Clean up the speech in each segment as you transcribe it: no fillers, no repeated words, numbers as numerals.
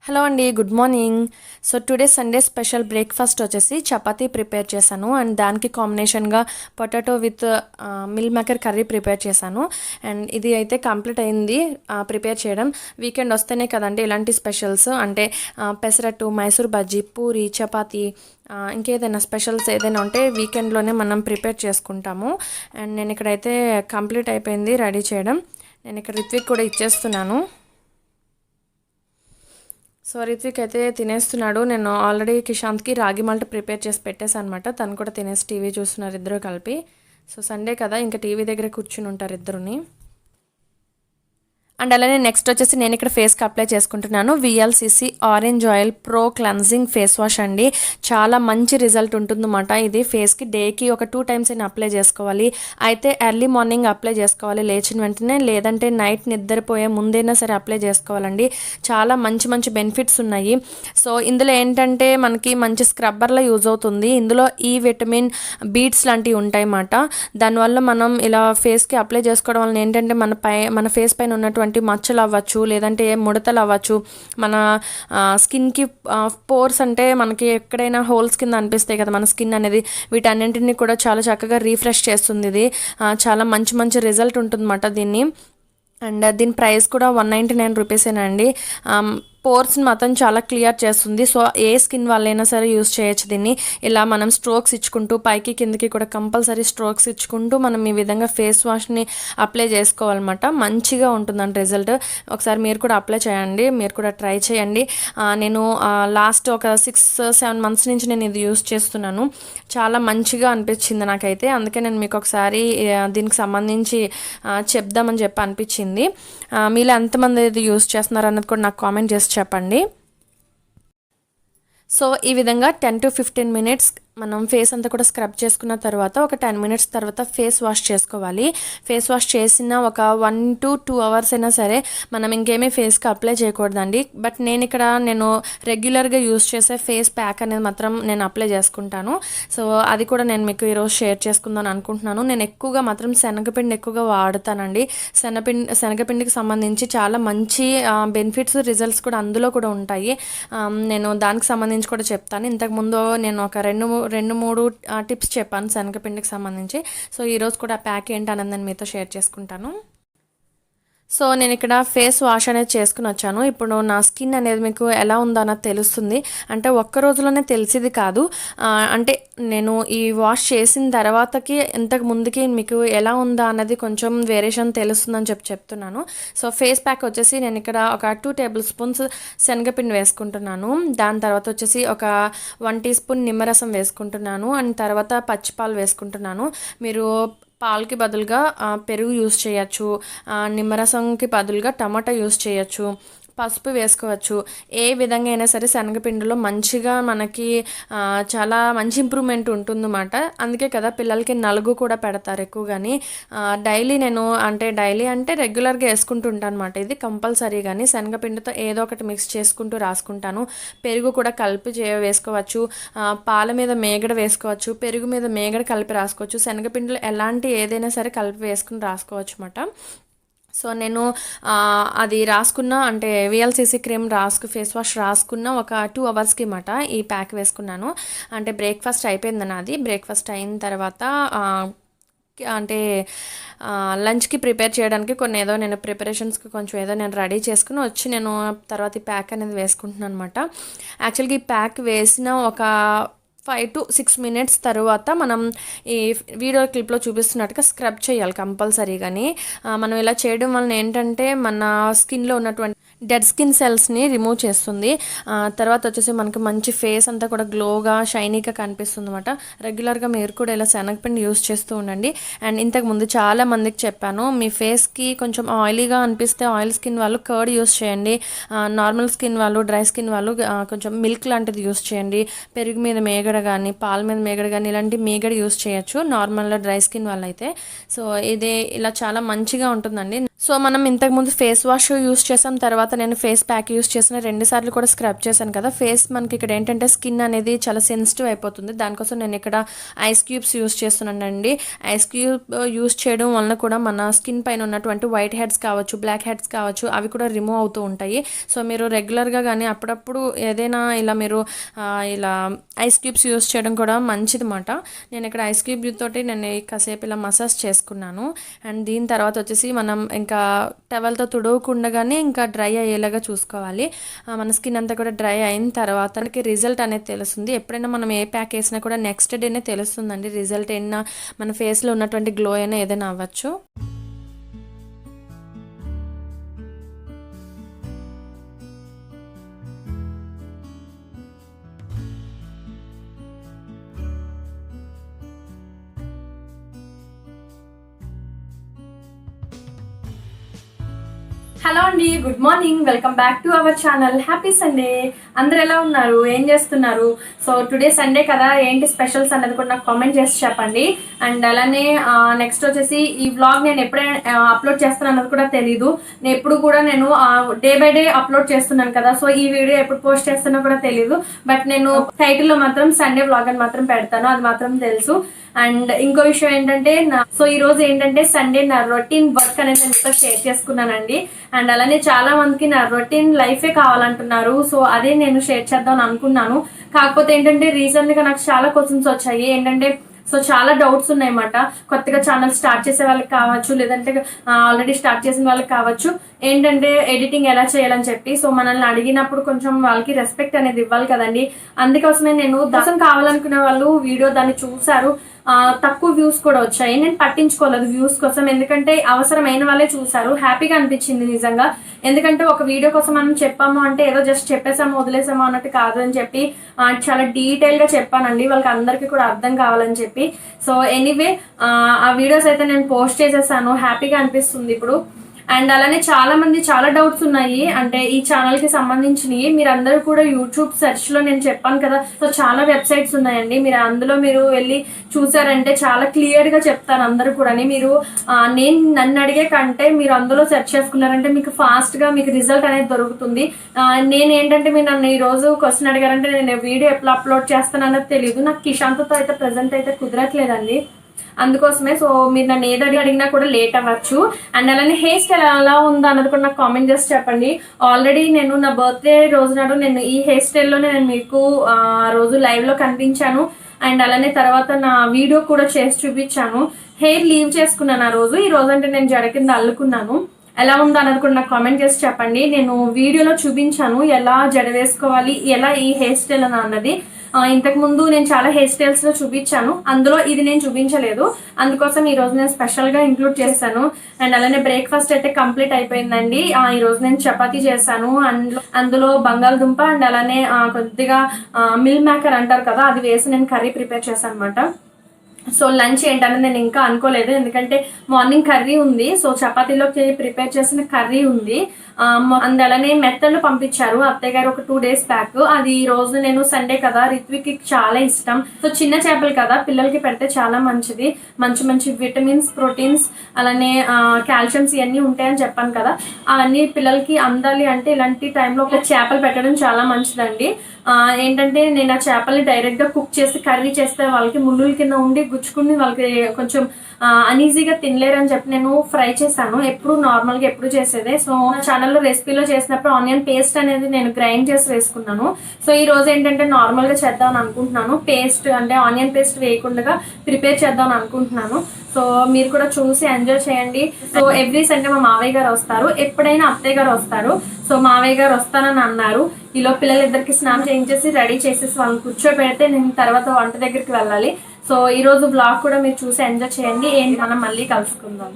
Hello అండి, good morning. So today Sunday special breakfast వచ్చేసి chapati prepare చేశాను అండ్ దానికి కాంబినేషన్గా potato with meal maker curry prepare చేశాను. అండ్ ఇది అయితే కంప్లీట్ అయింది ప్రిపేర్ చేయడం. వీకెండ్ వస్తేనే కదండి ఇలాంటి స్పెషల్స్, అంటే పెసరట్టు, మైసూర్ బజ్జీ, పూరి, చపాతీ, ఇంకేదైనా స్పెషల్స్ ఏదైనా ఉంటే వీకెండ్లోనే మనం ప్రిపేర్ చేసుకుంటాము. అండ్ నేను ఇక్కడైతే కంప్లీట్ అయిపోయింది రెడీ చేయడం. నేను ఇక్కడ రిత్విక్ కూడా ఇచ్చేస్తున్నాను. సో రిత్విక్ అయితే తినేస్తున్నాడు. నేను ఆల్రెడీ కిషాంత్కి రాగి మాల్ట్ ప్రిపేర్ చేసి పెట్టేశాను అనమాట. తను కూడా తినేసి టీవీ చూస్తున్నారు ఇద్దరు కలిపి. సో సండే కదా, ఇంకా టీవీ దగ్గర కూర్చుని ఉంటారు ఇద్దరుని. అండ్ అలానే నెక్స్ట్ వచ్చేసి నేను ఇక్కడ ఫేస్కి అప్లై చేసుకుంటున్నాను VLCC orange oil pro cleansing face wash అండి. చాలా మంచి రిజల్ట్ ఉంటుందన్నమాట. ఇది ఫేస్కి డేకి ఒక 2 టైమ్స్ అయినా అప్లై చేసుకోవాలి. అయితే ఎర్లీ మార్నింగ్ అప్లై చేసుకోవాలి లేచిన వెంటనే, లేదంటే నైట్ నిద్రపోయే ముందైనా సరే అప్లై చేసుకోవాలండి. చాలా మంచి మంచి బెనిఫిట్స్ ఉన్నాయి. సో ఇందులో ఏంటంటే మనకి మంచి స్క్రబ్బర్లా యూజ్ అవుతుంది. ఇందులో ఈ విటమిన్ బీట్స్ లాంటివి ఉంటాయి అన్నమాట. దానివల్ల మనం ఇలా ఫేస్కి అప్లై చేసుకోవడం వల్ల ఏంటంటే మన ఫేస్ పైన ఉన్నటువంటి మచ్చలు అవ్వచ్చు, లేదంటే ముడతలు అవ్వచ్చు, మన స్కిన్కి పోర్స్ అంటే మనకి ఎక్కడైనా హోల్స్ కింద అనిపిస్తాయి కదా మన స్కిన్ అనేది, వీటన్నింటినీ కూడా చాలా చక్కగా రీఫ్రెష్ చేస్తుంది. ఇది చాలా మంచి మంచి రిజల్ట్ ఉంటుందన్నమాట దీన్ని. అండ్ దీని ప్రైస్ కూడా 199 రూపీసేనండి. పోర్స్ని మాత్రం చాలా క్లియర్ చేస్తుంది. సో ఏ స్కిన్ వాళ్ళైనా సరే యూస్ చేయొచ్చు దీన్ని. ఇలా మనం స్ట్రోక్స్ ఇచ్చుకుంటూ పైకి కిందకి కూడా కంపల్సరీ స్ట్రోక్స్ ఇచ్చుకుంటూ మనం ఈ విధంగా ఫేస్ వాష్ని అప్లై చేసుకోవాలన్నమాట. మంచిగా ఉంటుందండి రిజల్ట్. ఒకసారి మీరు కూడా అప్లై చేయండి, మీరు కూడా ట్రై చేయండి. నేను లాస్ట్ ఒక 6-7 మంత్స్ నుంచి నేను ఇది యూస్ చేస్తున్నాను. చాలా మంచిగా అనిపించింది నాకైతే. అందుకే నేను మీకు ఒకసారి దీనికి సంబంధించి చెప్దామని చెప్పి అనిపించింది. మీలో ఎంతమంది ఇది యూస్ చేస్తున్నారు అన్నది కూడా నాకు కామెంట్ చేసి చెప్పండి. సో ఈ విధంగా 10 to 15 మినిట్స్ మనం ఫేస్ అంతా కూడా స్క్రబ్ చేసుకున్న తర్వాత ఒక 10 మినిట్స్ తర్వాత ఫేస్ వాష్ చేసుకోవాలి. ఫేస్ వాష్ చేసిన ఒక 1 to 2 అవర్స్ అయినా సరే మనం ఇంకేమీ ఫేస్కి అప్లై చేయకూడదండి. బట్ నేను రెగ్యులర్గా యూస్ చేసే ఫేస్ ప్యాక్ అనేది మాత్రం నేను అప్లై చేసుకుంటాను. సో అది కూడా నేను మీకు ఈరోజు షేర్ చేసుకుందాం అనుకుంటున్నాను. నేను ఎక్కువగా మాత్రం శనగపిండి ఎక్కువగా వాడతానండి. శనగపిండికి సంబంధించి చాలా మంచి బెనిఫిట్స్, రిజల్ట్స్ కూడా అందులో కూడా ఉంటాయి. నేను దానికి సంబంధించి కూడా చెప్తాను. ఇంతకుముందు నేను ఒక రెండు మూడు టిప్స్ చెప్పాను శనగపిండికి సంబంధించి. సో ఈరోజు కూడా ప్యాక్ ఏంటి అన్నది నేను మీతో షేర్ చేసుకుంటాను. సో నేను ఇక్కడ ఫేస్ వాష్ అనేది చేసుకుని వచ్చాను. ఇప్పుడు నా స్కిన్ అనేది మీకు ఎలా ఉందో అన్నది తెలుస్తుంది. అంటే ఒక్క రోజులోనే తెలిసేది కాదు. అంటే నేను ఈ వాష్ చేసిన తర్వాతకి ఇంతకు ముందుకి మీకు ఎలా ఉందా అన్నది కొంచెం వేరియేషన్ తెలుస్తుందని చెప్తున్నాను. సో ఫేస్ ప్యాక్ వచ్చేసి నేను ఇక్కడ ఒక 2 టేబుల్ స్పూన్స్ శనగపిండి వేసుకుంటున్నాను. దాని తర్వాత వచ్చేసి ఒక 1 టీ స్పూన్ నిమ్మరసం వేసుకుంటున్నాను. అండ్ తర్వాత పచ్చిపాలు వేసుకుంటున్నాను. మీరు పాలకి బదులుగా పెరుగు యూస్ చేయొచ్చు, నిమ్మరసంకి బదులుగా టమాటా యూస్ చేయొచ్చు, పసుపు వేసుకోవచ్చు. ఏ విధంగా అయినా సరే శనగపిండిలో మంచిగా మనకి చాలా మంచి ఇంప్రూవ్మెంట్ ఉంటుందన్నమాట. అందుకే కదా పిల్లలకి నలుగు కూడా పెడతారు ఎక్కువగాని. డైలీ అంటే రెగ్యులర్గా వేసుకుంటూ ఉంటాను అనమాట. ఇది కంపల్సరీ. కానీ శనగపిండితో ఏదో ఒకటి మిక్స్ చేసుకుంటూ రాసుకుంటాను. పెరుగు కూడా కలిపి వేసుకోవచ్చు, పాల మీద మేగడ వేసుకోవచ్చు, పెరుగు మీద మేగడ కలిపి రాసుకోవచ్చు. శనగపిండిలో ఏదైనా సరే కలిపి వేసుకుని రాసుకోవచ్చు అన్నమాట. సో నేను అది రాసుకున్న, అంటే విఎల్సిసి క్రీమ్ ఫేస్ వాష్ రాసుకున్న ఒక 2 అవర్స్కి మాట ఈ ప్యాక్ వేసుకున్నాను. అంటే బ్రేక్ఫాస్ట్ అయిపోయింది నాది. బ్రేక్ఫాస్ట్ అయిన తర్వాత అంటే లంచ్కి ప్రిపేర్ చేయడానికి నేను ప్రిపరేషన్స్కి కొంచెం నేను రెడీ చేసుకుని వచ్చి నేను తర్వాత ఈ ప్యాక్ అనేది వేసుకుంటున్నాను అనమాట. యాక్చువల్గా ఈ ప్యాక్ వేసిన ఒక 5 to 6 మినిట్స్ తర్వాత మనం ఈ వీడియో క్లిప్లో చూపిస్తున్నట్టుగా స్క్రబ్ చేయాలి కంపల్సరీ. కానీ మనం ఇలా చేయడం వలన ఏంటంటే మన స్కిన్లో ఉన్నటువంటి డెడ్ స్కిన్ సెల్స్ని రిమూవ్ చేస్తుంది. తర్వాత వచ్చేసి మనకి మంచి ఫేస్ అంతా కూడా గ్లోగా, షైనీగా కనిపిస్తుంది అనమాట. రెగ్యులర్గా మీరు కూడా ఇలా శనగపిండి యూస్ చేస్తూ ఉండండి. అండ్ ఇంతకుముందు చాలా మందికి చెప్పాను, మీ ఫేస్కి కొంచెం ఆయిలీగా అనిపిస్తే ఆయిల్ స్కిన్ వాళ్ళు కర్డ్ యూస్ చేయండి. నార్మల్ స్కిన్ వాళ్ళు, డ్రై స్కిన్ వాళ్ళు కొంచెం మిల్క్ లాంటిది యూస్ చేయండి. పెరుగు మీద మేగడ కానీ, పాల మీద మేగడ కానీ ఇలాంటి మేగడ యూస్ చేయొచ్చు నార్మల్గా డ్రై స్కిన్ వాళ్ళైతే. సో ఇది ఇలా చాలా మంచిగా ఉంటుందండి. సో మనం ఇంతకుముందు ఫేస్ వాష్ యూస్ చేసాం, తర్వాత నేను ఫేస్ ప్యాక్ యూస్ చేసిన 2 సార్లు కూడా స్క్రబ్ చేశాను కదా. ఫేస్ మనకి ఇక్కడ ఏంటంటే స్కిన్ అనేది చాలా సెన్సిటివ్ అయిపోతుంది. దానికోసం నేను ఇక్కడ ఐస్ క్యూబ్స్ యూస్ చేస్తున్నానండి. ఐస్ క్యూబ్ యూస్ చేయడం వలన కూడా మన స్కిన్ పైన ఉన్నటువంటి వైట్ హెడ్స్ కావచ్చు, బ్లాక్ హెడ్స్ కావచ్చు, అవి కూడా రిమూవ్ అవుతూ ఉంటాయి. సో మీరు రెగ్యులర్గా కానీ అప్పుడప్పుడు ఏదైనా ఇలా మీరు ఇలా ఐస్ క్యూబ్స్ యూస్ చేయడం కూడా మంచిది మాట. నేను ఇక్కడ ఐస్ క్యూబ్ తోటి నేను కాసేపు ఇలా మసాజ్ చేసుకున్నాను. అండ్ దీని తర్వాత వచ్చేసి మనం ఇంకా టవల్తో తుడవకుండగానే ఇంకా డ్రై అయ్యేలాగా చూసుకోవాలి. మన స్కిన్ అంతా కూడా డ్రై అయిన తర్వాత మనకి రిజల్ట్ అనేది తెలుస్తుంది. ఎప్పుడైనా మనం ఏ ప్యాక్ వేసినా కూడా నెక్స్ట్ డేనే తెలుస్తుందండి రిజల్ట్. అయినా మన ఫేస్లో ఉన్నటువంటి గ్లో అయినా ఏదైనా అవ్వచ్చు. హలో అండి, good morning, welcome back to our channel. Happy Sunday. అందరు ఎలా ఉన్నారు, ఏం చేస్తున్నారు? సో టుడే సండే కదా, ఏంటి స్పెషల్స్ అన్నది కూడా నాకు కామెంట్ చేసి చెప్పండి. అండ్ అలానే నెక్స్ట్ వచ్చేసి ఈ వ్లాగ్ నేను ఎప్పుడే అప్లోడ్ చేస్తాను అన్నది కూడా తెలీదు. నేను ఎప్పుడు కూడా నేను డే బై డే అప్లోడ్ చేస్తున్నాను కదా, సో ఈ వీడియో ఎప్పుడు పోస్ట్ చేస్తున్నా కూడా తెలీదు. బట్ నేను టైటిల్లో మాత్రం సండే వ్లాగ్ అని మాత్రం పెడతాను, అది మాత్రం తెలుసు. అండ్ ఇంకో విషయం ఏంటంటే సో ఈ రోజు ఏంటంటే సండే నా రొటీన్ వర్క్ అనేది నేను మీతో షేర్ చేసుకున్నానండి. అండ్ అలానే చాలా మందికి నా రొటీన్ లైఫే కావాలంటున్నారు. సో అదే నేను షేర్ చేద్దాం అనుకున్నాను. కాకపోతే ఏంటంటే రీసెంట్ గా నాకు చాలా క్వశ్చన్స్ వచ్చాయి. ఏంటంటే సో చాలా డౌట్స్ ఉన్నాయన్నమాట. కొత్తగా ఛానల్ స్టార్ట్ చేసే వాళ్ళకి కావచ్చు, లేదంటే ఆల్రెడీ స్టార్ట్ చేసిన వాళ్ళకి కావచ్చు, ఏంటంటే ఎడిటింగ్ ఎలా చేయాలని చెప్పి. సో మనల్ని అడిగినప్పుడు కొంచెం వాళ్ళకి రెస్పెక్ట్ అనేది ఇవ్వాలి కదండి. అందుకోసమే నేను దశం కావాలనుకునే వాళ్ళు వీడియో దాన్ని చూసారు, తక్కువ వ్యూస్ కూడా వచ్చాయి. నేను పట్టించుకోలేదు వ్యూస్ కోసం, ఎందుకంటే అవసరమైన వాళ్ళే చూసారు. హ్యాపీగా అనిపించింది నిజంగా. ఎందుకంటే ఒక వీడియో కోసం మనం చెప్పాము అంటే ఏదో జస్ట్ చెప్పేసాము వదిలేసాము అన్నట్టు కాదు అని చెప్పి చాలా డీటెయిల్ గా చెప్పానండి, వాళ్ళకి అందరికీ కూడా అర్థం కావాలని చెప్పి. సో ఎనీవే ఆ వీడియోస్ అయితే నేను పోస్ట్ చేసేసాను. హ్యాపీగా అనిపిస్తుంది ఇప్పుడు. అండ్ అలానే చాలా మంది చాలా డౌట్స్ ఉన్నాయి, అంటే ఈ ఛానల్ కి సంబంధించినవి. మీరు అందరూ కూడా యూట్యూబ్ సెర్చ్ లో నేను చెప్పాను కదా, సో చాలా వెబ్సైట్స్ ఉన్నాయండి. మీరు అందులో మీరు వెళ్ళి చూసారంటే చాలా క్లియర్ గా చెప్తాను అందరూ కూడా. మీరు నేను నన్ను అడిగే కంటే మీరు అందులో సెర్చ్ చేసుకున్నారంటే మీకు ఫాస్ట్ గా మీకు రిజల్ట్ అనేది దొరుకుతుంది. నేను ఏంటంటే మీరు నన్ను ఈ రోజు క్వశ్చన్ అడిగారంటే నేను వీడియో ఎప్పుడు అప్లోడ్ చేస్తాను అన్నది తెలియదు. నాకు కిషాంత్తో అయితే ప్రెసెంట్ అయితే కుదరట్లేదండి. అందుకోసమే సో మీరు నన్ను ఏది అడిగినా కూడా లేట్ అవ్వచ్చు. అండ్ అలానే హెయిర్ స్టైల్ ఎలా ఉందో అన్నది కూడా నాకు కామెంట్ చేసి చెప్పండి. ఆల్రెడీ నేను నా బర్త్డే రోజు నాడు నేను ఈ హెయిర్ స్టైల్లోనే నేను మీకు ఆ రోజు లైవ్ లో కనిపించాను. అండ్ అలానే తర్వాత నా వీడియో కూడా చేసి చూపించాను. హెయిర్ లీవ్ చేసుకున్నాను ఆ రోజు. ఈ రోజు అంటే నేను జడ కింద అల్లుకున్నాను. ఎలా ఉందో అన్నది కూడా నాకు కామెంట్ చేసి చెప్పండి. నేను వీడియోలో చూపించాను ఎలా జడ వేసుకోవాలి, ఎలా ఈ హెయిర్ స్టైల్ అన్నది. ఇంతకు ముందు నేను చాలా హెయిర్ స్టైల్స్ లో చూపించాను, అందులో ఇది నేను చూపించలేదు. అందుకోసం ఈ రోజు నేను స్పెషల్ గా ఇంక్లూడ్ చేశాను. అండ్ అలానే బ్రేక్ఫాస్ట్ అయితే కంప్లీట్ అయిపోయిందండి. ఈ రోజు నేను చపాతీ చేశాను. అందులో బంగాళదుంప అండ్ అలానే కొద్దిగా మిల్ మేకర్ అంటారు కదా, అది వేసి నేను కర్రీ ప్రిపేర్ చేశాను అనమాట. సో లంచ్ ఏంటనేది నేను ఇంకా అనుకోలేదు, ఎందుకంటే మార్నింగ్ కర్రీ ఉంది. సో చపాతీలోకి ప్రిపేర్ చేసిన కర్రీ ఉంది. అలానే మెత్తలు పంపించారు అత్తయ్య గారు ఒక 2 days బ్యాక్. అది ఈ రోజు నేను సండే కదా, రిత్విక్ చాలా ఇష్టం. సో చిన్న చేపలు కదా పిల్లలకి పెడితే చాలా మంచిది. మంచి మంచి విటమిన్స్, ప్రోటీన్స్, అలానే కాల్షియమ్స్ ఇవన్నీ ఉంటాయని చెప్పాను కదా. అవన్నీ పిల్లలకి అందాలి అంటే ఇలాంటి టైంలో ఒక చేపలు పెట్టడం చాలా మంచిదండి. ఏంటంటే నేను ఆ చేపల్ని డైరెక్ట్ గా కుక్ చేసి కర్రీ చేస్తే వాళ్ళకి ముళ్ళుల కింద ఉండి గుచ్చుకుని వాళ్ళకి కొంచెం అనీజీగా తినలేరని చెప్పి నేను ఫ్రై చేశాను. ఎప్పుడు నార్మల్ గా ఎప్పుడు చేసేదే. సో ఛానల్లో రెసిపీలో చేసినప్పుడు ఆనియన్ పేస్ట్ అనేది నేను గ్రైండ్ చేసి వేసుకున్నాను. సో ఈ రోజు ఏంటంటే నార్మల్ గా చేద్దామని అనుకుంటున్నాను. పేస్ట్ అంటే ఆనియన్ పేస్ట్ వేయకుండా ప్రిపేర్ చేద్దామని అనుకుంటున్నాను. సో మీరు కూడా చూసి ఎంజాయ్ చేయండి. సో ఎవ్రీ సండే మా మావయ్య గారు వస్తారు, ఎప్పుడైనా అత్తయ్య గారు వస్తారు. సో మావయ్య గారు వస్తానని అన్నారు. ఈలో పిల్లలిద్దరికి స్నానం చేయించేసి రెడీ చేసేసి వాళ్ళని కూర్చోబెడితే నేను తర్వాత వంట దగ్గరికి వెళ్ళాలి. సో ఈ రోజు బ్లాగ్ కూడా మీరు చూసి ఎంజాయ్ చేయండి. ఏంటి మనం మళ్ళీ కలుసుకుందాం.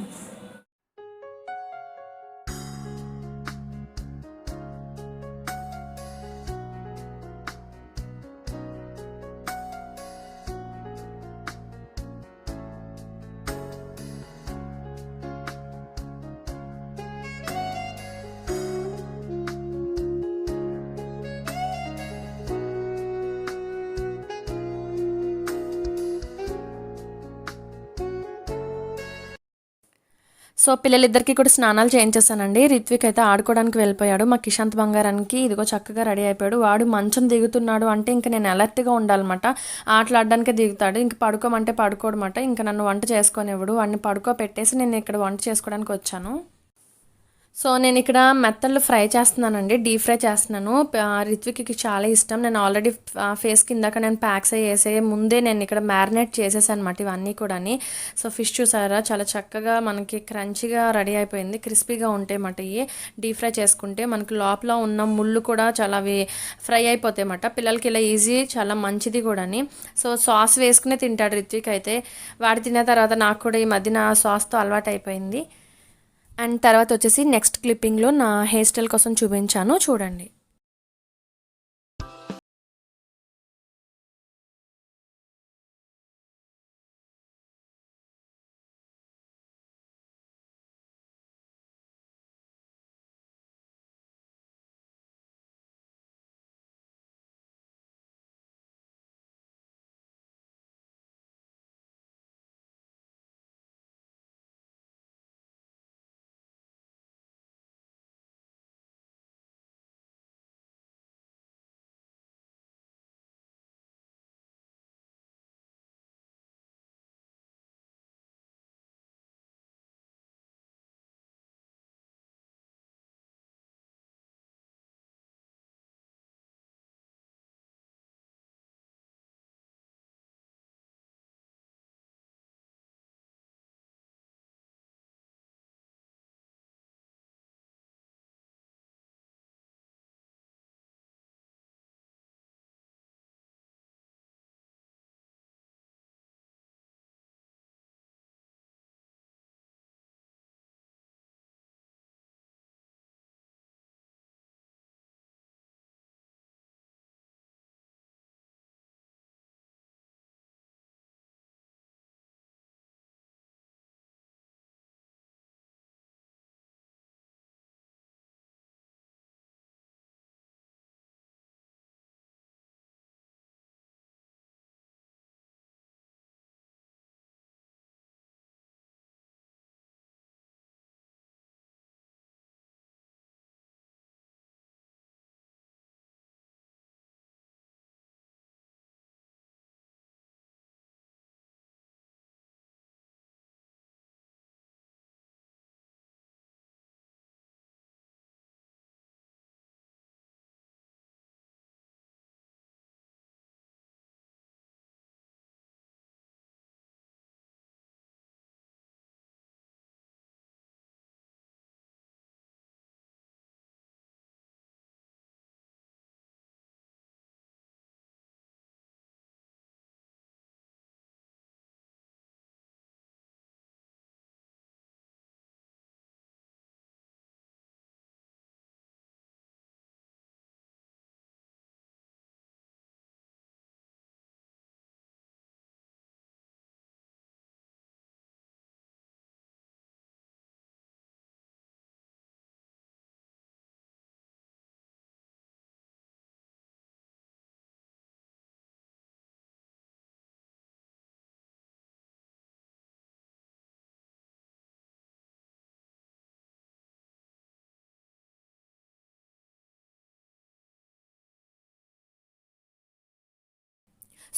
సో పిల్లలిద్దరికీ కూడా స్నానాలు చేయించేసానండి. రిత్విక్ అయితే ఆడుకోవడానికి వెళ్ళిపోయాడు. మా కిషాంత్ బంగారానికి ఇదిగో చక్కగా రెడీ అయిపోయాడు. వాడు మంచం దిగుతున్నాడు అంటే ఇంక నేను అలర్ట్గా ఉండాలన్నమాట. ఆటలాడడానికే దిగుతాడు. ఇంక పడుకోమంటే పడుకోడమాట. ఇంక నన్ను వంట చేసుకొనివ్వడు. వాడిని పడుకోబెట్టేసి నేను ఇక్కడ వంట చేసుకోవడానికి వచ్చాను. సో నేను ఇక్కడ మెత్తళ్ళు ఫ్రై చేస్తున్నానండి, డీప్ ఫ్రై చేస్తున్నాను. రిత్విక్కి చాలా ఇష్టం. నేను ఆల్రెడీ ఫేస్ కిందాక నేను ప్యాక్స్ వేసే ముందే నేను ఇక్కడ మ్యారినేట్ చేసేసాను అనమాట ఇవన్నీ కూడా. సో ఫిష్ చూసారా చాలా చక్కగా మనకి క్రంచిగా రెడీ అయిపోయింది, క్రిస్పీగా ఉంటాయి అన్నమాట. ఇవి డీప్ ఫ్రై చేసుకుంటే మనకి లోపల ఉన్న ముళ్ళు కూడా చాలా అవి ఫ్రై అయిపోతాయి అన్నమాట. పిల్లలకి ఇలా ఈజీ, చాలా మంచిది కూడా. సో సాస్ వేసుకునే తింటాడు రిత్విక్ అయితే. వాడు తిన్న తర్వాత నాకు కూడా ఈ మధ్యన సాస్తో అలవాటు అయిపోయింది. అండ్ తర్వాత వచ్చేసి నెక్స్ట్ క్లిప్పింగ్లో నా హెయిర్ స్టైల్ కోసం చూపించాను, చూడండి.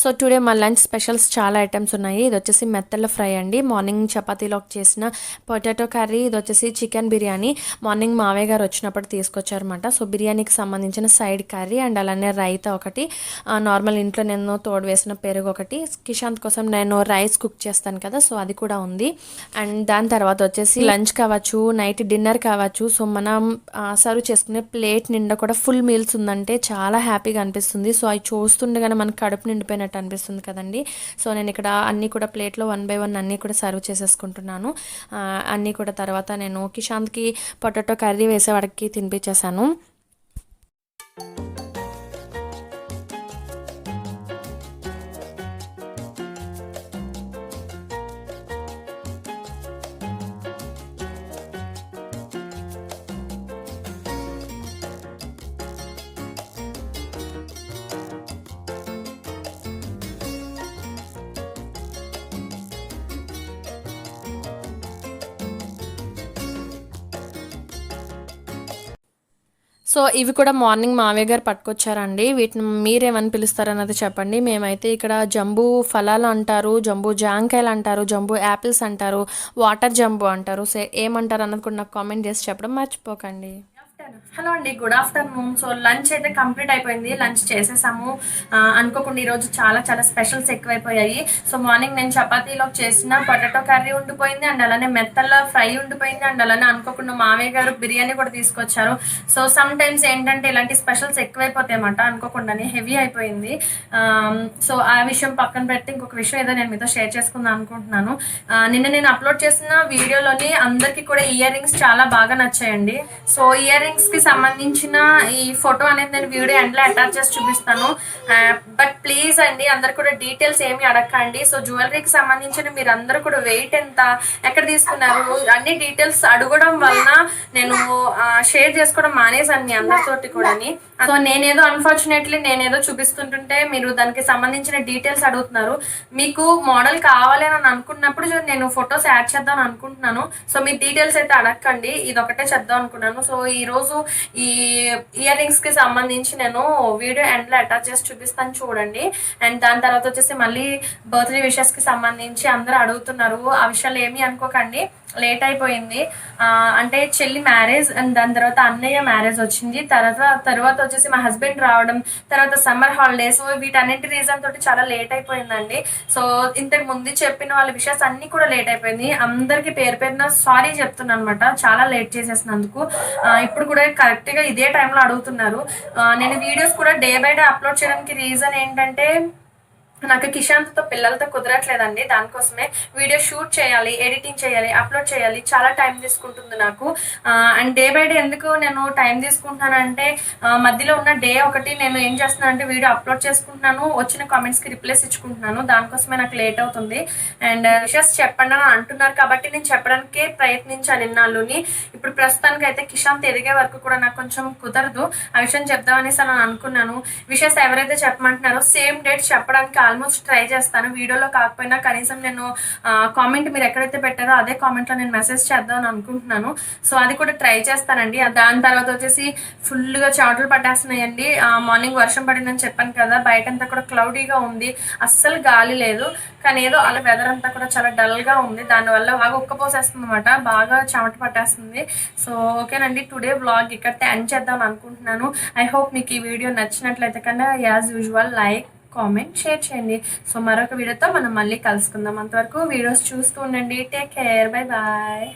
సో టుడే మా లంచ్ స్పెషల్స్ చాలా ఐటమ్స్ ఉన్నాయి. ఇది వచ్చేసి మెత్తల ఫ్రై అండి, మార్నింగ్ చపాతీలోకి చేసిన పొటాటో కర్రీ. ఇది వచ్చేసి చికెన్ బిర్యానీ, మార్నింగ్ మావయ్య గారు వచ్చినప్పుడు తీసుకొచ్చారన్నమాట. సో బిర్యానీకి సంబంధించిన సైడ్ కర్రీ అండ్ అలానే రైతా ఒకటి, నార్మల్ ఇంట్లో నేను తోడు వేసిన పెరుగు ఒకటి. కిషాంత్ కోసం నేను రైస్ కుక్ చేస్తాను కదా, సో అది కూడా ఉంది. అండ్ దాని తర్వాత వచ్చేసి లంచ్ కావచ్చు, నైట్ డిన్నర్ కావచ్చు, సో మనం సర్వ్ చేసుకునే ప్లేట్ నిండా కూడా ఫుల్ మీల్స్ ఉందంటే చాలా హ్యాపీగా అనిపిస్తుంది. సో అవి చూస్తుండగానే మనకు కడుపు నిండిపోయినట్టు అనిపిస్తుంది కదండి. సో నేను ఇక్కడ అన్నీ కూడా ప్లేట్లో 1 by 1 అన్నీ కూడా సర్వ్ చేసేసుకుంటున్నాను. అన్నీ కూడా తర్వాత నేను కిషాంత్కి పొటాటో కర్రీ వేసేవాడికి తినిపించేశాను. సో ఇవి కూడా మార్నింగ్ మావయ్య గారు పట్టుకొచ్చారండి. వీటిని మీరేమని పిలుస్తారన్నది చెప్పండి. మేమైతే ఇక్కడ జంబూ ఫలాలు అంటారు, జంబూ జాంకాయలు అంటారు, జంబూ యాపిల్స్ అంటారు, వాటర్ జంబూ అంటారు. సో ఏమంటారు అన్నది కూడా నాకు కామెంట్ చేసి చెప్పడం మర్చిపోకండి. హలో అండి, గుడ్ ఆఫ్టర్నూన్. సో లంచ్ అయితే కంప్లీట్ అయిపోయింది, లంచ్ చేసేసాము. అనుకోకుండా ఈరోజు చాలా చాలా స్పెషల్స్ ఎక్కువైపోయాయి. సో మార్నింగ్ నేను చపాతీలో చేసిన పొటాటో కర్రీ ఉండిపోయింది, అండ్ అలానే మెత్తల ఫ్రై ఉండిపోయింది, అండ్ అలానే అనుకోకుండా మామయ్య గారు బిర్యానీ కూడా తీసుకొచ్చారు. సో సమ్ టైమ్స్ ఏంటంటే ఇలాంటి స్పెషల్స్ ఎక్కువైపోతాయి అన్నమాట, అనుకోకుండానే హెవీ అయిపోయింది. సో ఆ విషయం పక్కన పెట్టి ఇంకొక విషయం ఏదో నేను మీతో షేర్ చేసుకుందాం అనుకుంటున్నాను. నిన్న నేను అప్లోడ్ చేసిన వీడియోలోని అందరికీ కూడా ఇయర్ రింగ్స్ చాలా బాగా నచ్చాయండి. సో ఇయర్ రింగ్స్ కి సంబంధించిన ఈ ఫోటో అనేది నేను వీడియో ఎండ్లో అటాచ్ చేసి చూపిస్తాను. బట్ ప్లీజ్ అండి, అందరు కూడా డీటెయిల్స్ ఏమి అడగండి. సో జ్యువెలరీకి సంబంధించిన మీరు అందరూ కూడా వెయిట్ ఎంత, ఎక్కడ తీసుకున్నారు, అన్ని డీటెయిల్స్ అడగడం వలన నేను షేర్ చేసుకోవడం మానేసాను మీ అందరితోటి కూడా. సో నేనేదో అన్ఫార్చునేట్లీ నేనేదో చూపిస్తుంటుంటే మీరు దానికి సంబంధించిన డీటెయిల్స్ అడుగుతున్నారు. మీకు మోడల్ కావాలి అని అనుకున్నప్పుడు నేను ఫొటోస్ యాడ్ చేద్దాం అనుకుంటున్నాను. సో మీ డీటెయిల్స్ అయితే అడగండి, ఇది ఒకటే చేద్దాం అనుకున్నాను. సో ఈ రోజు ఈ ఇయర్ రింగ్స్ కి సంబంధించి నేను వీడియో ఎండ్ లో అటాచ్ చేసి చూపిస్తాను, చూడండి. అండ్ దాని తర్వాత వచ్చేసి మళ్ళీ బర్త్డే విషెస్ కి సంబంధించి అందరూ అడుగుతున్నారు. ఆ విషయాలు ఏమీ అనుకోకండి, లేట్ అయిపోయింది. అంటే చెల్లి మ్యారేజ్ అండ్ దాని తర్వాత అన్నయ్య మ్యారేజ్ వచ్చింది, తర్వాత వచ్చేసి మా హస్బెండ్ రావడం, తర్వాత సమ్మర్ హాలిడేస్, వీటన్నింటి రీజన్ తోటి చాలా లేట్ అయిపోయిందండి. సో ఇంతకు ముందు చెప్పిన వాళ్ళ విషయాస్ అన్ని కూడా లేట్ అయిపోయింది. అందరికి పేరు పేరున సారీ చెప్తున్నాను అనమాట, చాలా లేట్ చేసేసినందుకు. ఇప్పుడు కూడా కరెక్ట్ గా ఇదే టైంలో అడుగుతున్నారు. నేను వీడియోస్ కూడా డే బై డే అప్లోడ్ చేయడానికి రీజన్ ఏంటంటే నాకు కిషాంత్తో పిల్లలతో కుదరట్లేదండి. దానికోసమే వీడియో షూట్ చేయాలి, ఎడిటింగ్ చేయాలి, అప్లోడ్ చేయాలి, చాలా టైం తీసుకుంటుంది నాకు. అండ్ డే బై డే ఎందుకు నేను టైం తీసుకుంటున్నానంటే మధ్యలో ఉన్న డే ఒకటి నేను ఏం చేస్తున్నాను అంటే వీడియో అప్లోడ్ చేసుకుంటున్నాను, వచ్చిన కామెంట్స్కి రిప్లైస్ ఇచ్చుకుంటున్నాను. దానికోసమే నాకు లేట్ అవుతుంది. అండ్ విషెస్ చెప్పండి అని అంటున్నారు కాబట్టి నేను చెప్పడానికే ప్రయత్నించాను ఇన్నాళ్ళుని. ఇప్పుడు ప్రస్తుతానికి అయితే కిషాంత్ ఎదిగే వరకు కూడా నాకు కొంచెం కుదరదు, ఆ విషయం చెప్దామనేసి అని అనుకున్నాను. విషెస్ ఎవరైతే చెప్పమంటున్నారో సేమ్ డేట్ చెప్పడానికి ఆల్మోస్ట్ ట్రై చేస్తాను. వీడియోలో కాకపోయినా కనీసం నేను కామెంట్ మీరు ఎక్కడైతే పెట్టారో అదే కామెంట్లో నేను మెసేజ్ చేద్దామని అనుకుంటున్నాను. సో అది కూడా ట్రై చేస్తానండి. దాని తర్వాత వచ్చేసి ఫుల్గా చెమటలు పట్టేస్తున్నాయండి. మార్నింగ్ వర్షం పడిందని చెప్పాను కదా, బయట అంతా కూడా క్లౌడీగా ఉంది, అస్సలు గాలి లేదు. కానీ ఏదో అలా వెదర్ అంతా కూడా చాలా డల్గా ఉంది, దానివల్ల బాగా ఉక్కపోసేస్తుంది అనమాట, బాగా చెమట పట్టేస్తుంది. సో ఓకేనండి, టుడే వ్లాగ్ ఇక్కడితే ఎండ్ చేద్దాం అనుకుంటున్నాను. ఐ హోప్ మీకు ఈ వీడియో నచ్చినట్లయితే కన్నా as usual like, comment, share చేయండి. సో మరొక వీడియోతో మనం మళ్ళీ కలుసుకుందాం. అంతవరకు వీడియోస్ చూస్తూ ఉండండి. Take care, bye bye.